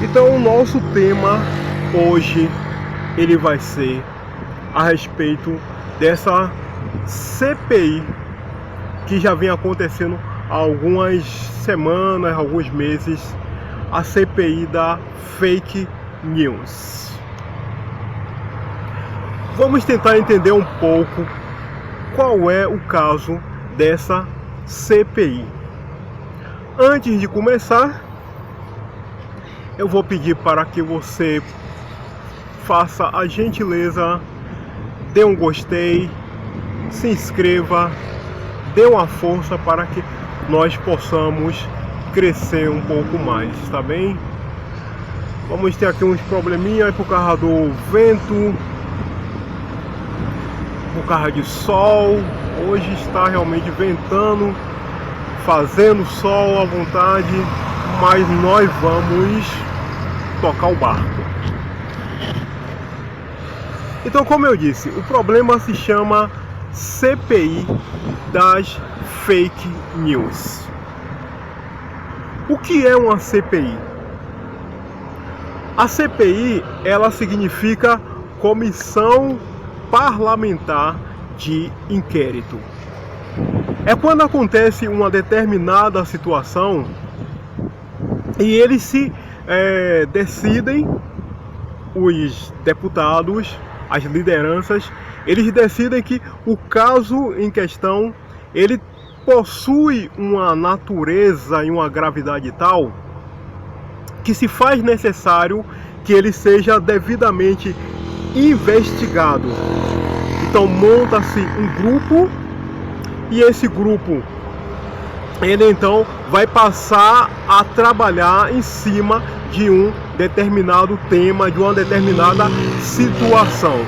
Então o nosso tema hoje ele vai ser a respeito dessa CPI que já vem acontecendo há algumas semanas, alguns meses, a CPI da fake news. Vamos tentar entender um pouco qual é o caso dessa CPI. Antes de começar, eu vou pedir para que você faça a gentileza, dê um gostei, se inscreva, dê uma força para que nós possamos crescer um pouco mais, tá bem? Vamos ter aqui uns probleminhas por causa do vento, por causa de sol. Hoje está realmente ventando, fazendo sol à vontade, mas nós vamos tocar o barco. Então, como eu disse, o problema se chama CPI das fake news. O que é uma CPI? A CPI, ela significa Comissão Parlamentar de Inquérito. É quando acontece uma determinada situação e eles se decidem, os deputados, as lideranças, eles decidem que o caso em questão, ele possui uma natureza e uma gravidade tal que se faz necessário que ele seja devidamente investigado. Então monta-se um grupo e esse grupo ele então vai passar a trabalhar em cima de um determinado tema, de uma determinada situação.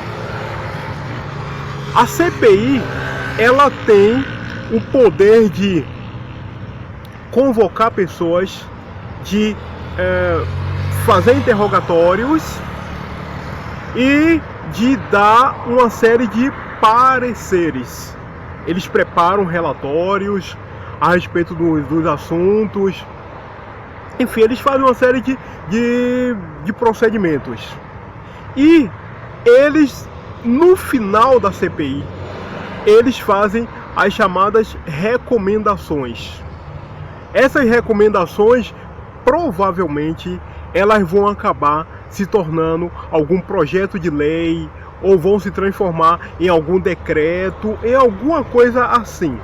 A CPI, ela tem o poder de convocar pessoas, de fazer interrogatórios e de dar uma série de pareceres. Eles preparam relatórios a respeito dos assuntos. Enfim, eles fazem uma série de procedimentos. E eles, no final da CPI, eles fazem as chamadas recomendações. Essas recomendações, provavelmente, elas vão acabar se tornando algum projeto de lei, ou vão se transformar em algum decreto, em alguma coisa assim.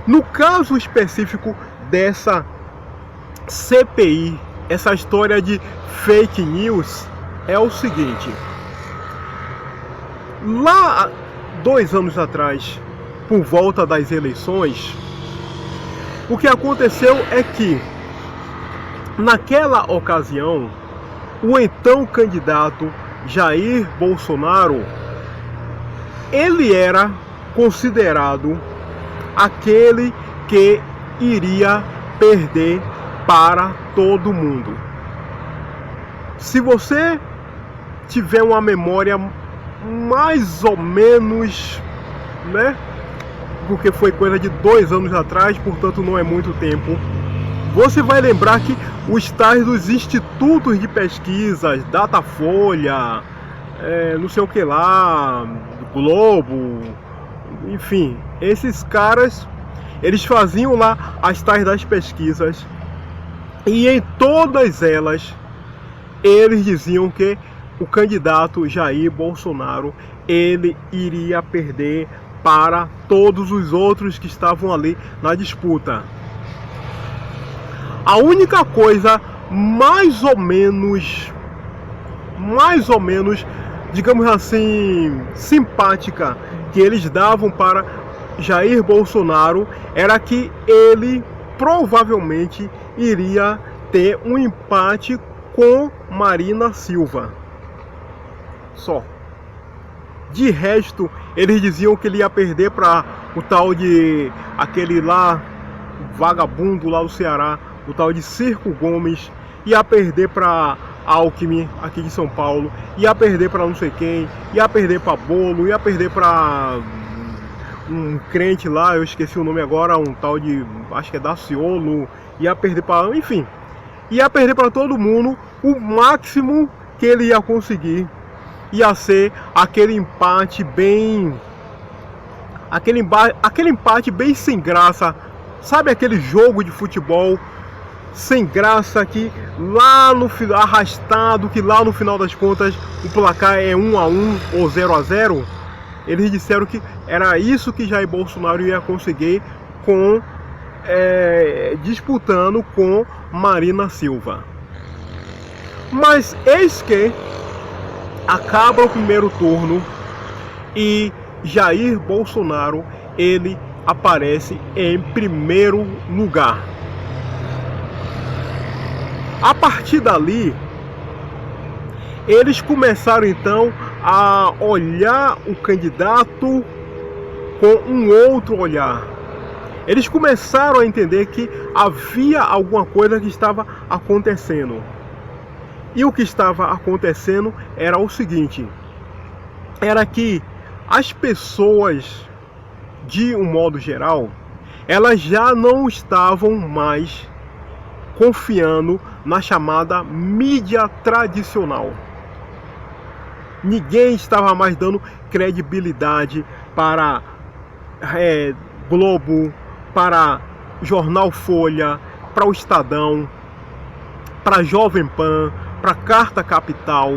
No caso específico dessa CPI, essa história de fake news, é o seguinte: lá 2 anos atrás, por volta das eleições, o que aconteceu é que, naquela ocasião, o então candidato Jair Bolsonaro, ele era considerado aquele que iria perder para todo mundo. Se você tiver uma memória mais ou menos, né? Porque foi coisa de 2 anos atrás, portanto não é muito tempo. Você vai lembrar que os tais dos institutos de pesquisas, Datafolha, não sei o que lá, Globo, enfim, esses caras, eles faziam lá as tais das pesquisas e em todas elas eles diziam que o candidato Jair Bolsonaro, ele iria perder para todos os outros que estavam ali na disputa. A única coisa mais ou menos, digamos assim, simpática que eles davam para Jair Bolsonaro era que ele provavelmente iria ter um empate com Marina Silva. Só. De resto, eles diziam que ele ia perder para o tal de aquele lá vagabundo lá do Ceará, o tal de Ciro Gomes, ia perder para Alckmin aqui de São Paulo, ia perder para não sei quem, ia perder para Bolo, ia perder para um crente lá, eu esqueci o nome agora, um tal de, acho que é Daciolo, ia perder para, enfim, ia perder para todo mundo. O máximo que ele ia conseguir ia ser aquele empate bem sem graça. Sabe aquele jogo de futebol sem graça que lá no final, arrastado, que lá no final das contas o placar é 1-1 ou 0-0? Eles disseram que era isso que Jair Bolsonaro ia conseguir disputando com Marina Silva. Mas eis que acaba o primeiro turno e Jair Bolsonaro, ele aparece em primeiro lugar. A partir dali, eles começaram então a olhar o candidato com um outro olhar. Eles começaram a entender que havia alguma coisa que estava acontecendo. E o que estava acontecendo era o seguinte: era que as pessoas, de um modo geral, elas já não estavam mais confiando na chamada mídia tradicional. Ninguém estava mais dando credibilidade para Globo, para Jornal Folha, para o Estadão, para Jovem Pan, para Carta Capital,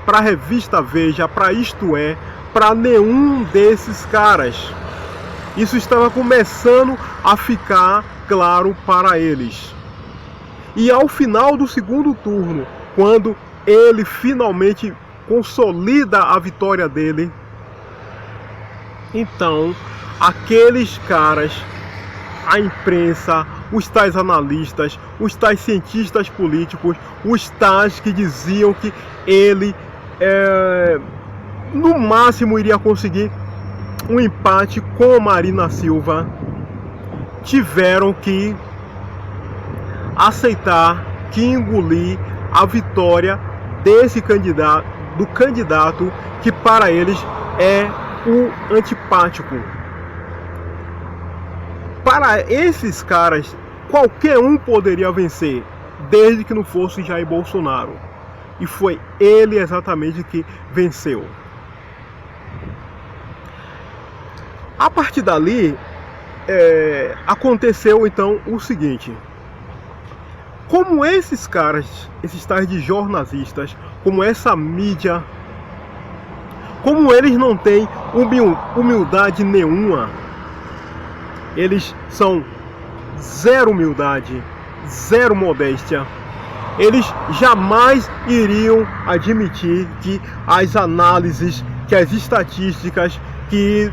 para a Revista Veja, para Isto É, para nenhum desses caras. Isso estava começando a ficar claro para eles. E ao final do segundo turno, quando ele finalmente consolida a vitória dele, então aqueles caras, a imprensa, os tais analistas, os tais cientistas políticos, os tais que diziam que ele no máximo iria conseguir um empate com Marina Silva, tiveram que aceitar, que engolir a vitória desse candidato, do candidato que para eles é o antipático. Para esses caras, qualquer um poderia vencer, desde que não fosse Jair Bolsonaro. E foi ele exatamente que venceu. A partir dali, aconteceu então o seguinte: como esses caras, esses tais de jornalistas, como essa mídia, como eles não têm humildade nenhuma, eles são zero humildade, zero modéstia, eles jamais iriam admitir que as análises, que as estatísticas, que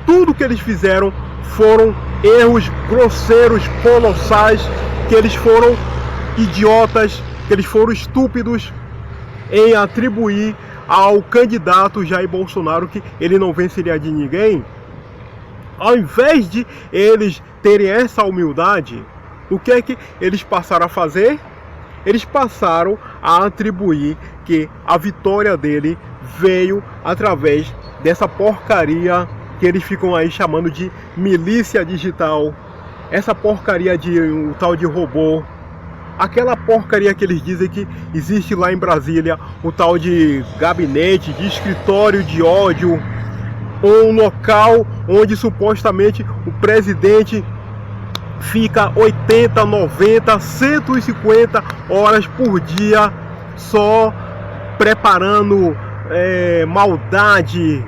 tudo que eles fizeram foram erros grosseiros, colossais, que eles foram idiotas, que eles foram estúpidos em atribuir ao candidato Jair Bolsonaro que ele não venceria de ninguém. Ao invés de eles terem essa humildade, o que é que eles passaram a fazer? Eles passaram a atribuir que a vitória dele veio através dessa porcaria que eles ficam aí chamando de milícia digital, essa porcaria de um tal de robô, aquela porcaria que eles dizem que existe lá em Brasília, o tal de gabinete, de escritório de ódio, um local onde supostamente o presidente fica 80, 90, 150 horas por dia só preparando maldade,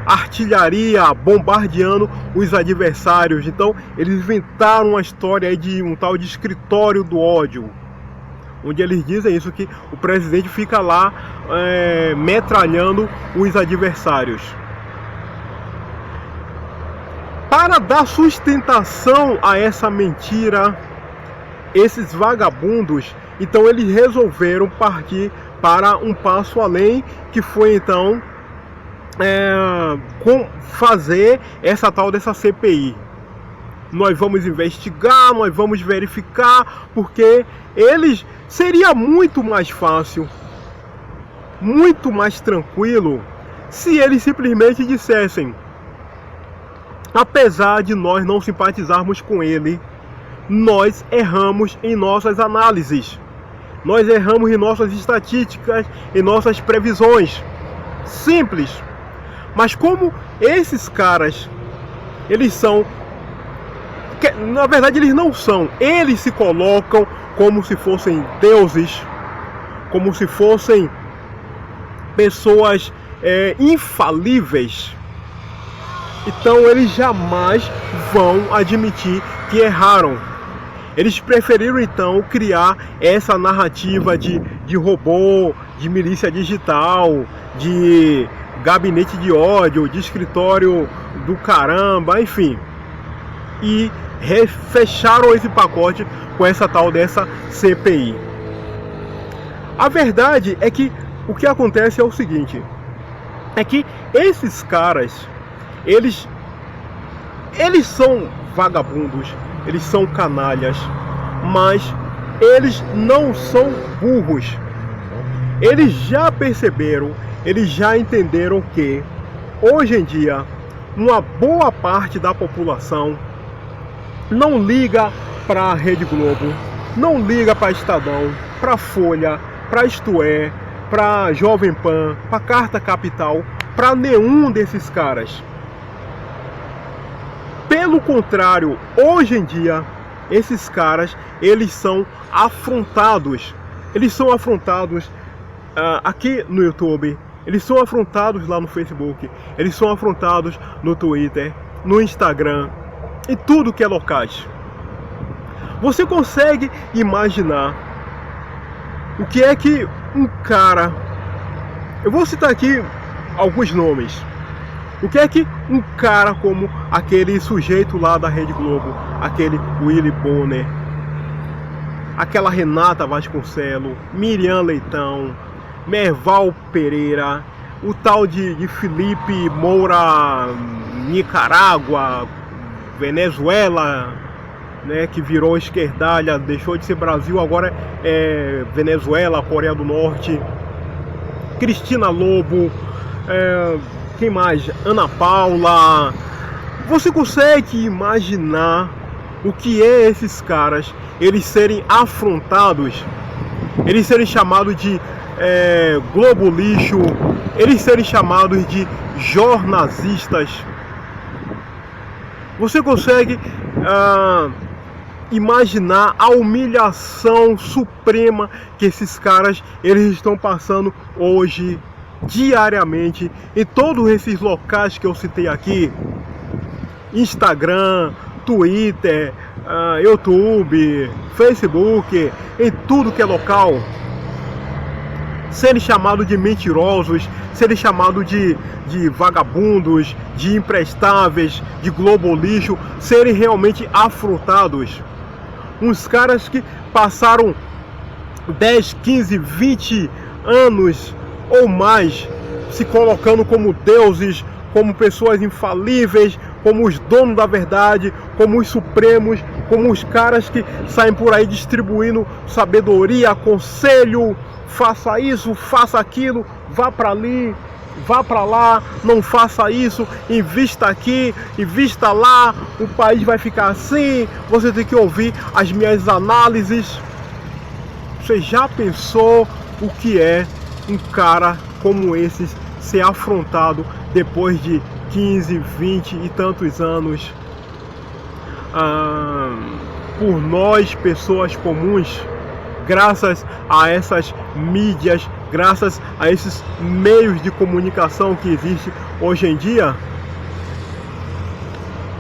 artilharia, bombardeando os adversários. Então eles inventaram uma história aí de um tal de escritório do ódio, onde eles dizem isso, que o presidente fica lá metralhando os adversários. Para dar sustentação a essa mentira, esses vagabundos, então eles resolveram partir para um passo além, que foi então fazer essa tal dessa CPI. Nós vamos investigar, nós vamos verificar, porque eles seria muito mais fácil, muito mais tranquilo, se eles simplesmente dissessem: apesar de nós não simpatizarmos com ele, nós erramos em nossas análises, nós erramos em nossas estatísticas, em nossas previsões. Simples. Mas como esses caras, eles são, na verdade eles não são, eles se colocam como se fossem deuses, como se fossem pessoas infalíveis. Então eles jamais vão admitir que erraram. Eles preferiram então criar essa narrativa de robô, de milícia digital, de gabinete de ódio, de escritório do caramba, enfim. E fecharam esse pacote com essa tal dessa CPI. A verdade é que o que acontece é o seguinte, é que esses caras, eles são vagabundos, eles são canalhas, mas eles não são burros. Eles já perceberam, eles já entenderam que hoje em dia uma boa parte da população não liga para a Rede Globo, não liga para Estadão, para Folha, para Isto É, para Jovem Pan, para Carta Capital, para nenhum desses caras. Pelo contrário, hoje em dia, esses caras, eles são afrontados. Eles são afrontados aqui no YouTube, eles são afrontados lá no Facebook, eles são afrontados no Twitter, no Instagram, em tudo que é locais. Você consegue imaginar o que é que um cara... Eu vou citar aqui alguns nomes. O que é que um cara como aquele sujeito lá da Rede Globo, aquele Willy Bonner, aquela Renata Vasconcelos, Miriam Leitão, Merval Pereira, o tal de Felipe Moura, Nicarágua, Venezuela, né, que virou esquerdalha, deixou de ser Brasil, agora é Venezuela, Coreia do Norte, Cristina Lobo, quem mais? Ana Paula. Você consegue imaginar o que é esses caras, eles serem afrontados, eles serem chamados de Globo Lixo, eles serem chamados de jornalistas? Você consegue imaginar a humilhação suprema que esses caras eles estão passando hoje, diariamente, em todos esses locais que eu citei aqui? Instagram, Twitter, YouTube, Facebook, em tudo que é local. Serem chamados de mentirosos, serem chamados de vagabundos, de imprestáveis, de globo lixo, serem realmente afrontados. Uns caras que passaram 10, 15, 20 anos ou mais se colocando como deuses, como pessoas infalíveis, como os donos da verdade, como os supremos, como os caras que saem por aí distribuindo sabedoria, conselho, faça isso, faça aquilo, vá para ali, vá para lá, não faça isso, invista aqui, invista lá, o país vai ficar assim, você tem que ouvir as minhas análises. Você já pensou o que é um cara como esses ser afrontado depois de 15, 20 e tantos anos por nós, pessoas comuns, graças a essas mídias, graças a esses meios de comunicação que existem hoje em dia?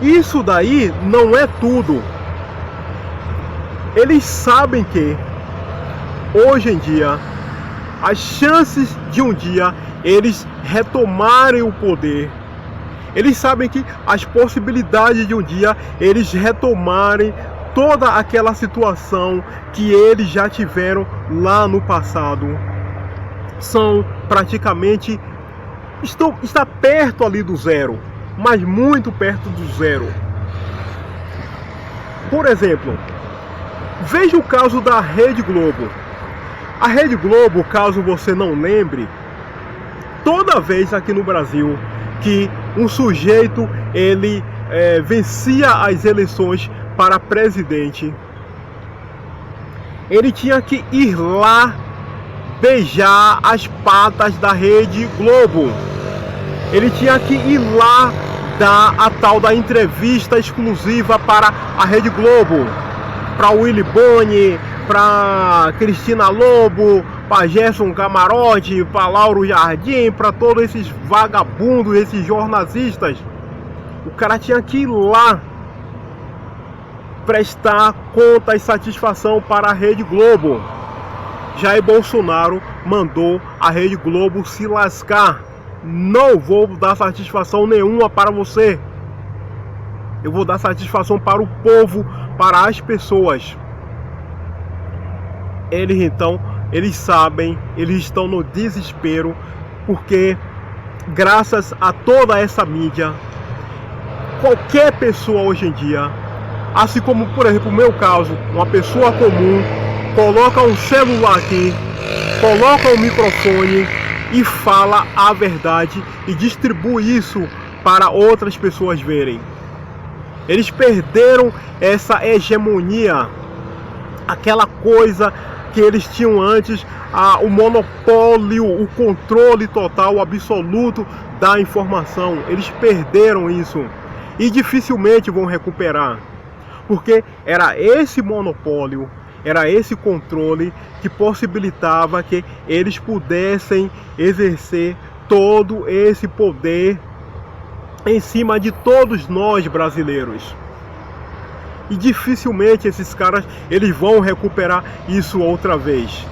Isso daí não é tudo. Eles sabem que hoje em dia as chances de um dia eles retomarem o poder, eles sabem que as possibilidades de um dia eles retomarem toda aquela situação que eles já tiveram lá no passado, são praticamente, está perto ali do zero, mas muito perto do zero. Por exemplo, veja o caso da Rede Globo. A Rede Globo, caso você não lembre, toda vez aqui no Brasil que um sujeito ele vencia as eleições para presidente, ele tinha que ir lá beijar as patas da Rede Globo. Ele tinha que ir lá dar a tal da entrevista exclusiva para a Rede Globo, para Willy Boni, para Cristina Lobo, para Gerson Camarote, para Lauro Jardim, para todos esses vagabundos, esses jornalistas. O cara tinha que ir lá prestar conta e satisfação para a Rede Globo. Jair Bolsonaro mandou a Rede Globo se lascar. Não vou dar satisfação nenhuma para você. Eu vou dar satisfação para o povo, para as pessoas. Eles sabem, eles estão no desespero, porque graças a toda essa mídia, qualquer pessoa hoje em dia, assim como, por exemplo, o meu caso, uma pessoa comum, coloca um celular aqui, coloca um microfone e fala a verdade e distribui isso para outras pessoas verem. Eles perderam essa hegemonia, aquela coisa que eles tinham antes, o monopólio, o controle total, absoluto da informação. Eles perderam isso e dificilmente vão recuperar, porque era esse monopólio, era esse controle que possibilitava que eles pudessem exercer todo esse poder em cima de todos nós brasileiros. E dificilmente esses caras eles vão recuperar isso outra vez.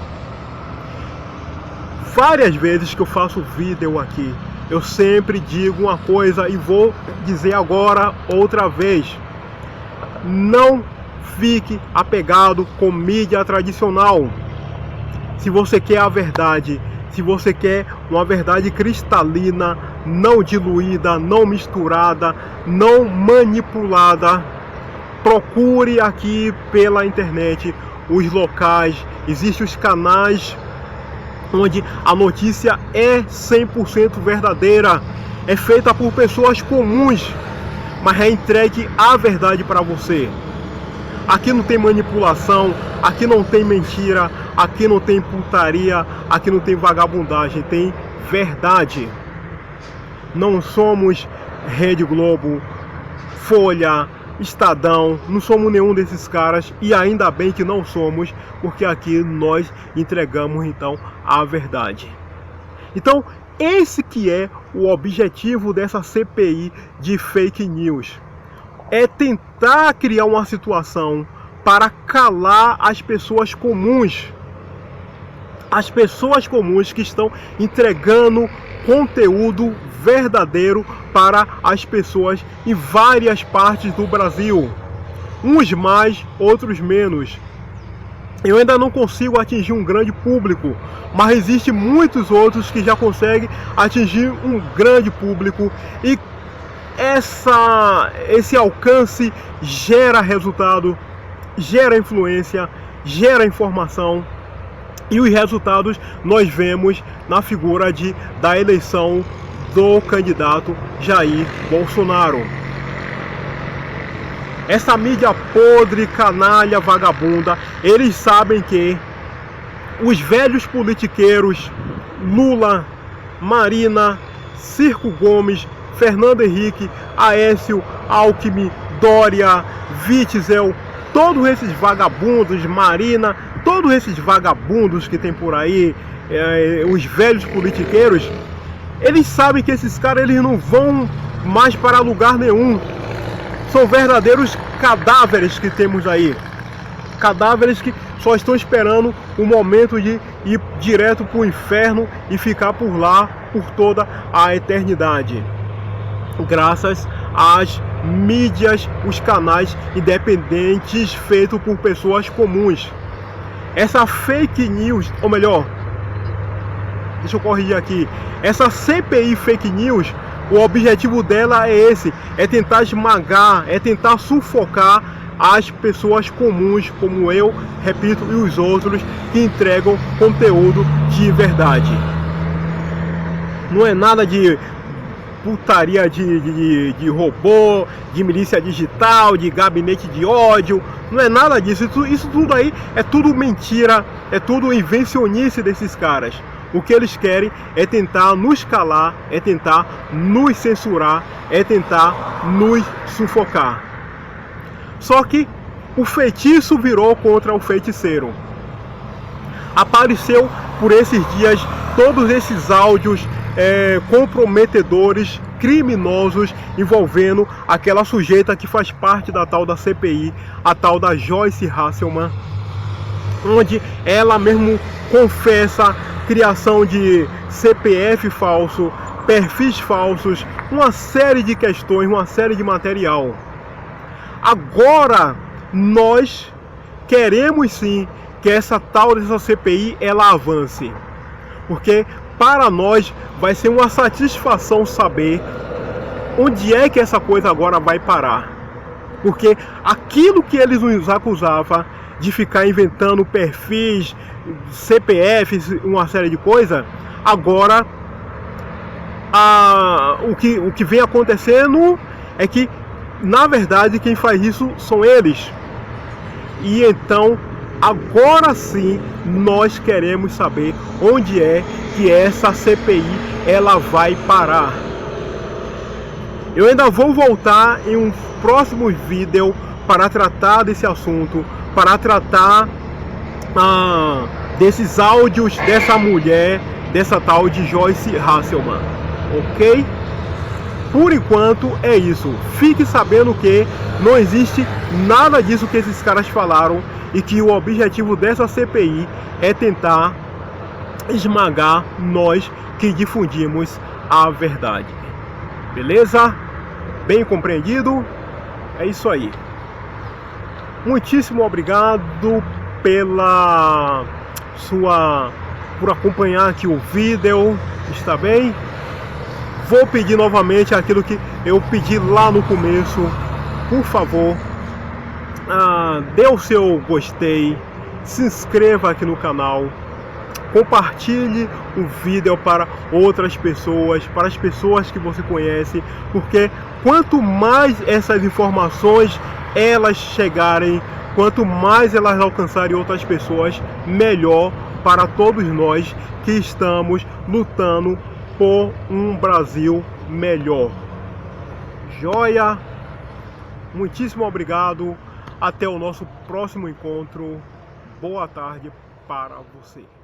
Várias vezes que eu faço vídeo aqui, eu sempre digo uma coisa e vou dizer agora outra vez: não fique apegado com mídia tradicional. Se você quer a verdade, se você quer uma verdade cristalina, não diluída, não misturada, não manipulada, procure aqui pela internet os locais. Existem os canais onde a notícia é 100% verdadeira, é feita por pessoas comuns, mas é entregue a verdade para você. Aqui não tem manipulação, aqui não tem mentira, aqui não tem putaria, aqui não tem vagabundagem, tem verdade. Não somos Rede Globo, Folha, Estadão, não somos nenhum desses caras, e ainda bem que não somos, porque aqui nós entregamos então a verdade. Então, esse que é o objetivo dessa CPI de fake news. É tentar criar uma situação para calar as pessoas comuns. As pessoas comuns que estão entregando conteúdo verdadeiro para as pessoas em várias partes do Brasil. Uns mais, outros menos. Eu ainda não consigo atingir um grande público, mas existem muitos outros que já conseguem atingir um grande público, e esse alcance gera resultado, gera influência, gera informação, e os resultados nós vemos na figura da eleição do candidato Jair Bolsonaro. Essa mídia podre, canalha, vagabunda, eles sabem que os velhos politiqueiros Lula, Marina, Ciro Gomes, Fernando Henrique, Aécio, Alckmin, Dória, Witzel, todos esses vagabundos, Marina, todos esses vagabundos que tem por aí, os velhos politiqueiros, eles sabem que esses caras eles não vão mais para lugar nenhum. São verdadeiros cadáveres que temos aí. Cadáveres que só estão esperando o momento de ir direto para o inferno e ficar por lá por toda a eternidade. Graças às mídias, os canais independentes feitos por pessoas comuns. Essa fake news, ou melhor, deixa eu corrigir aqui, essa CPI fake news, o objetivo dela é esse, é tentar esmagar, é tentar sufocar as pessoas comuns, como eu, repito, e os outros que entregam conteúdo de verdade. Não é nada de putaria de robô, de milícia digital, de gabinete de ódio. Não é nada disso. Isso tudo aí é tudo mentira, é tudo invencionice desses caras. O que eles querem é tentar nos calar, é tentar nos censurar, é tentar nos sufocar. Só que o feitiço virou contra o feiticeiro. Apareceu por esses dias todos esses áudios comprometedores, criminosos, envolvendo aquela sujeita que faz parte da tal da CPI, a tal da Joyce Hasselman, onde ela mesmo confessa criação de CPF falso, perfis falsos, uma série de questões, uma série de material. Agora nós queremos sim que essa tal dessa CPI ela avance, porque para nós vai ser uma satisfação saber onde é que essa coisa agora vai parar, porque aquilo que eles nos acusavam de ficar inventando perfis, CPFs, uma série de coisas, agora o que vem acontecendo é que na verdade quem faz isso são eles. E então agora sim nós queremos saber onde é que essa CPI ela vai parar. Eu ainda vou voltar em um próximo vídeo para tratar desse assunto, para tratar desses áudios dessa mulher, dessa tal de Joyce Hasselman, ok? Por enquanto é isso. Fique sabendo que não existe nada disso que esses caras falaram e que o objetivo dessa CPI é tentar esmagar nós que difundimos a verdade. Beleza? Bem compreendido? É isso aí. Muitíssimo obrigado por acompanhar aqui o vídeo, está bem? Vou pedir novamente aquilo que eu pedi lá no começo. Por favor, dê o seu gostei, se inscreva aqui no canal, compartilhe o vídeo para outras pessoas, para as pessoas que você conhece, porque quanto mais essas informações elas chegarem, quanto mais elas alcançarem outras pessoas, melhor para todos nós que estamos lutando por um Brasil melhor. Joia? Muitíssimo obrigado. Até o nosso próximo encontro. Boa tarde para você.